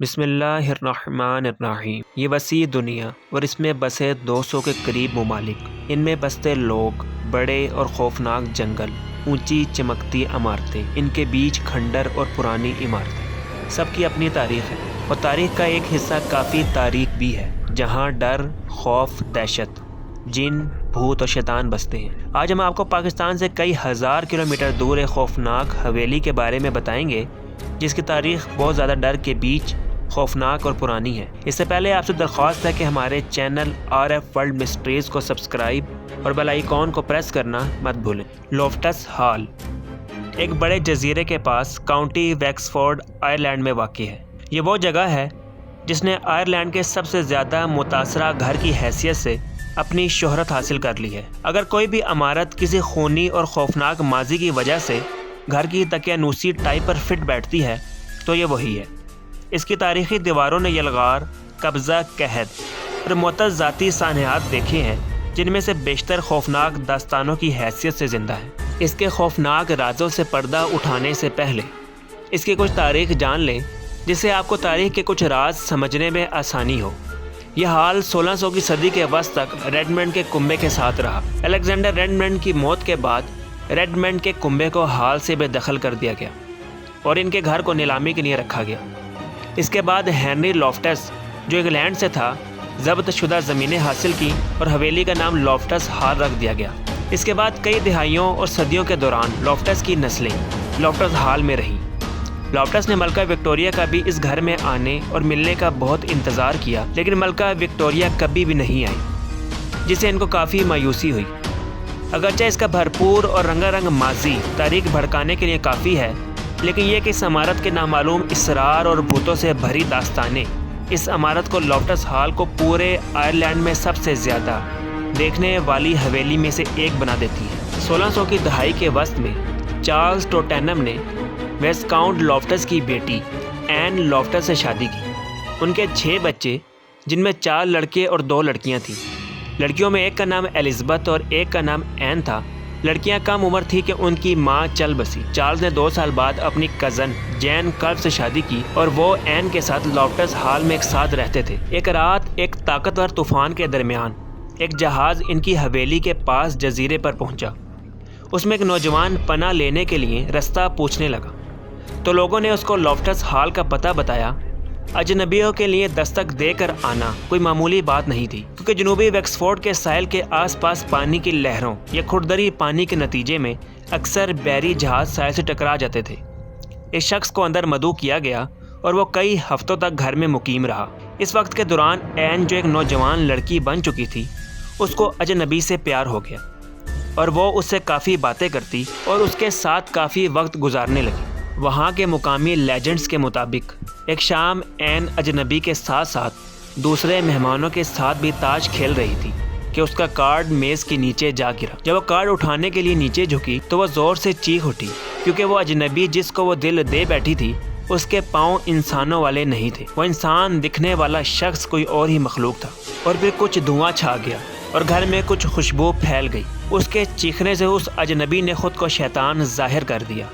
बिस्मिल्लाहिर्रहमानिर्रहीम। ये वसी दुनिया और इसमें बसे 200 के करीब ममालिक, इनमें बसते लोग, बड़े और खौफनाक जंगल, ऊंची चमकती इमारतें, इनके बीच खंडर और पुरानी इमारतें, सबकी अपनी तारीख़ है। और तारीख़ का एक हिस्सा काफ़ी तारीख भी है, जहाँ डर, खौफ, दहशत, जिन, भूत और शैतान बसते हैं। आज हम आपको पाकिस्तान से कई हज़ार किलोमीटर दूर एक खौफनाक हवेली के बारे में बताएंगे, जिसकी तारीख़ बहुत ज़्यादा डर के बीच खौफनाक और पुरानी है। इससे पहले आपसे दरख्वास्त है कि हमारे चैनल RF वर्ल्ड मिस्ट्रीज़ को सब्सक्राइब और बेल आइकॉन को प्रेस करना मत भूलें। लोफ्टस हॉल एक बड़े जजीरे के पास काउंटी वेक्सफोर्ड आयरलैंड में वाक़ है। ये वो जगह है जिसने आयरलैंड के सबसे ज़्यादा मुतासरा घर की हैसियत से अपनी शोहरत हासिल कर ली है। अगर कोई भी इमारत किसी खूनी और खौफनाक माजी की वजह से घर की तकियानूसी टाइप पर फिट बैठती है तो ये वही है। इसकी तारीख़ी दीवारों ने यलगार, कब्ज़ा, कहत और मुअत्तज़ ज़ाती सानहात देखे हैं, जिनमें से बेशतर खौफनाक दास्तानों की हैसियत से ज़िंदा है। इसके खौफनाक राज़ों से पर्दा उठाने से पहले इसकी कुछ तारीख़ जान लें, जिससे आपको तारीख़ के कुछ राज समझने में आसानी हो। यह हाल 1600 की सदी के वस्त तक रेडमंड के कुंबे के साथ रहा। अलेक्जेंडर रेडमंड की मौत के बाद रेडमंड के कुंबे को हाल से बेदखल कर दिया गया और इनके घर को नीलामी के लिए रखा गया। इसके बाद हेनरी लॉफ्टस, जो इंग्लैंड से था, ज़ब्त शुदा ज़मीनें हासिल की और हवेली का नाम लॉफ्टस हॉल रख दिया गया। इसके बाद कई दिहाइयों और सदियों के दौरान लॉफ्टस की नस्लें लॉफ्टस हॉल में रहीं। लॉफ्टस ने मलका विक्टोरिया का भी इस घर में आने और मिलने का बहुत इंतज़ार किया, लेकिन मलका विक्टोरिया कभी भी नहीं आई, जिससे इनको काफ़ी मायूसी हुई। अगरचे इसका भरपूर और रंगारंग माजी तारीख भड़काने के लिए काफ़ी है, लेकिन यह कि इस इमारत के नामालूम इसरार और भूतों से भरी दास्तानें इस इमारत को लॉफ्टस हॉल को पूरे आयरलैंड में सबसे ज़्यादा देखने वाली हवेली में से एक बना देती है। 1600 की दहाई के वस्त में चार्ल्स टोटेनम ने विस्काउंट लॉफ्टस की बेटी एन लॉफ्टस से शादी की। उनके 6 बच्चे, जिनमें 4 लड़के और 2 लड़कियां थीं। लड़कियों में एक का नाम एलिज़ाबेथ और एक का नाम एन था। लड़कियां कम उम्र थी कि उनकी मां चल बसी। चार्ल्स ने 2 साल बाद अपनी कज़न जैन कर्व से शादी की और वो एन के साथ लॉफ्टस हॉल में एक साथ रहते थे। एक रात एक ताकतवर तूफ़ान के दरमियान एक जहाज़ इनकी हवेली के पास जजीरे पर पहुंचा। उसमें एक नौजवान पनाह लेने के लिए रास्ता पूछने लगा, तो लोगों ने उसको लॉफ्टस हॉल का पता बताया। अजनबियों के लिए दस्तक देकर आना कोई मामूली बात नहीं थी, क्योंकि जनूबी वेक्सफोर्ड के साहिल के आसपास पानी की लहरों या खुरदरी पानी के नतीजे में अक्सर बहरी जहाज साहिल से टकरा जाते थे। इस शख्स को अंदर मदऊ किया गया और वो कई हफ्तों तक घर में मुकीम रहा। इस वक्त के दौरान एन, जो एक नौजवान लड़की बन चुकी थी, उसको अजनबी से प्यार हो गया और वो उससे काफ़ी बातें करती और उसके साथ काफ़ी वक्त गुजारने लगी। वहाँ के मुकामी लेजेंड्स के मुताबिक एक शाम एन अजनबी के साथ साथ दूसरे मेहमानों के साथ भी ताश खेल रही थी कि उसका कार्ड मेज़ के नीचे जा गिरा। जब वो कार्ड उठाने के लिए नीचे झुकी तो वह ज़ोर से चीख उठी, क्योंकि वो अजनबी जिसको वो दिल दे बैठी थी, उसके पाँव इंसानों वाले नहीं थे। वो इंसान दिखने वाला शख्स कोई और ही मखलूक था। और फिर कुछ धुआं छा गया और घर में कुछ खुशबू फैल गई। उसके चीखने से उस अजनबी ने खुद को शैतान जाहिर कर दिया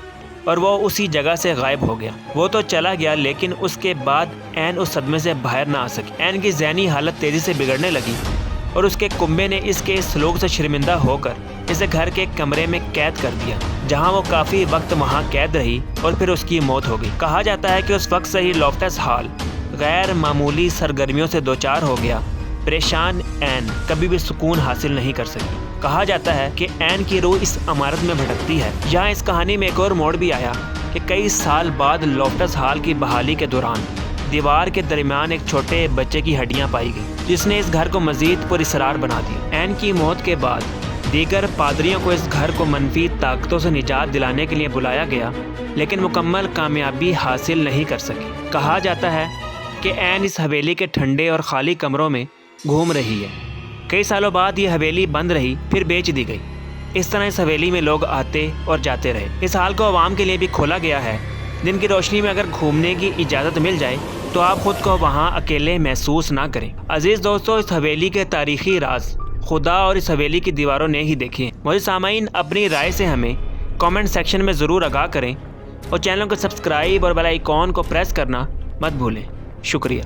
और वो उसी जगह से गायब हो गया। वो तो चला गया, लेकिन उसके बाद एन उस सदमे से बाहर ना आ सकी। एन की ज़हनी हालत तेज़ी से बिगड़ने लगी और उसके कुंबे ने इसके सलूक से शर्मिंदा होकर इसे घर के कमरे में कैद कर दिया, जहां वो काफ़ी वक्त वहां कैद रही और फिर उसकी मौत हो गई। कहा जाता है कि उस वक्त से ही लॉफ्टस हॉल गैर मामूली सरगर्मियों से दोचार हो गया। परेशान एन कभी भी सुकून हासिल नहीं कर सकी। कहा जाता है कि एन की रूह इस इमारत में भटकती है। यहाँ इस कहानी में एक और मोड़ भी आया कि कई साल बाद लॉफ्टस हॉल की बहाली के दौरान दीवार के दरमियान एक छोटे बच्चे की हड्डियाँ पाई गई, जिसने इस घर को मज़ीद पुरअसरार बना दिया। एन की मौत के बाद दीगर पादरियों को इस घर को मनफी ताकतों से निजात दिलाने के लिए बुलाया गया, लेकिन मुकम्मल कामयाबी हासिल नहीं कर सके। कहा जाता है कि एन इस हवेली के ठंडे और खाली कमरों में घूम रही है। कई सालों बाद ये हवेली बंद रही, फिर बेच दी गई। इस तरह इस हवेली में लोग आते और जाते रहे। इस हाल को आवाम के लिए भी खोला गया है। दिन की रोशनी में अगर घूमने की इजाज़त मिल जाए तो आप खुद को वहाँ अकेले महसूस ना करें। अजीज़ दोस्तों, इस हवेली के तारीख़ी राज खुदा और इस हवेली की दीवारों ने ही देखे। मुझे सामाइन अपनी राय से हमें कमेंट सेक्शन में ज़रूर आगाह करें और चैनल को सब्सक्राइब और बेल आइकॉन को प्रेस करना मत भूलें। شکریہ.